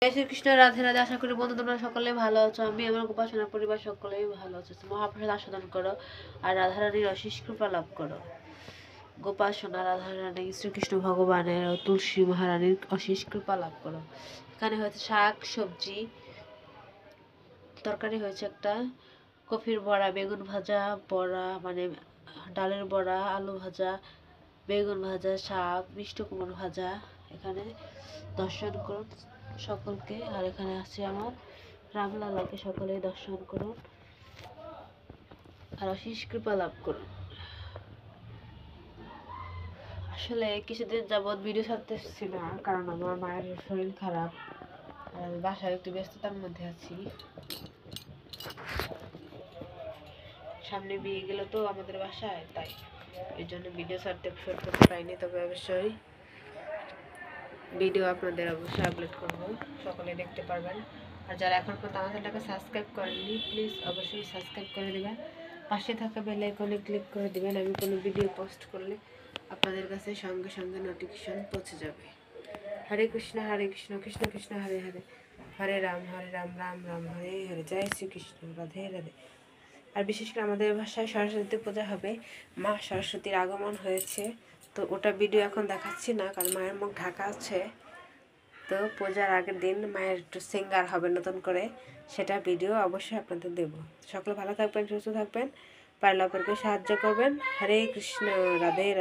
জয় শ্রীকৃষ্ণ, রাধে রাধে। আশা করি বন্ধু তোমরা সকলে ভালো আছো। আমি আমার উপাসনা পরিবার সকলেই ভালো আছো। মহাপ্রসাদ আস্বাদন করো আর রাধারানীর অশেষ কৃপা লাভ করো। গোপাসনা রাধারানী শ্রীকৃষ্ণ ভগবানের ও তুলসী মহারানীর অশেষ কৃপা লাভ করো। এখানে হয়েছে শাক সবজি, তরকারি হয়েছে একটা কফির বড়া, বেগুন ভাজা, বড়া মানে ডালের বড়া, আলু ভাজা, বেগুন ভাজা, শাক, মিষ্টি কুমড়ো ভাজা। এখানে দর্শন করুন সকলকে। আর এখানে আছে আমার রামলালাকে, সকলে দর্শন করুন আর অশেষ কৃপা লাভ করুন। আসলে কিছুদিন যাবৎ ভিডিও ছাড়তেছি না, কারণ আমার মায়ের শরীর খারাপ আর বাসায় একটু ব্যস্ততার মধ্যে আছি। সামনে বিয়ে গেল তো আমাদের বাসায়, তাই এই জন্য ভিডিও ছাড়তে পারিনি। তবে অবশ্যই ভিডিও আপনাদের অবশ্যই আপলোড করবো, সকলে দেখতে পারবেন। আর যারা এখন পর্যন্ত আমার চ্যানেলটাকে সাবস্ক্রাইব করেননি, প্লিজ অবশ্যই সাবস্ক্রাইব করে দেবেন। পাশে থাকা বেল আইকনে ক্লিক করে দেবেন। আমি কোনো ভিডিও পোস্ট করলে আপনাদের কাছে সঙ্গে সঙ্গে নোটিফিকেশন পৌঁছে যাবে। হরে কৃষ্ণ কৃষ্ণ কৃষ্ণ হরে হরে, হরে রাম রাম রাম হরে হরে। জয় শ্রীকৃষ্ণ, রাধে রাধে। আর বিশেষ করে আমাদের ভাষায় সরস্বতী পূজা হবে, মা সরস্বতীর আগমন হয়েছে। তো ওটা ভিডিও এখন দেখাচ্ছি না, কারণ মায়ের মুখ ঢাকা আছে। তো পূজার আগের দিন মায়ের একটু সিঙ্গার হবে নতুন করে, সেটা ভিডিও অবশ্যই আপনাদের দেব। সকলে ভালো থাকবেন, সুস্থ থাকবেন, পারলে অপরকে সাহায্য করবেন। হরে কৃষ্ণ, রাধে রাধে।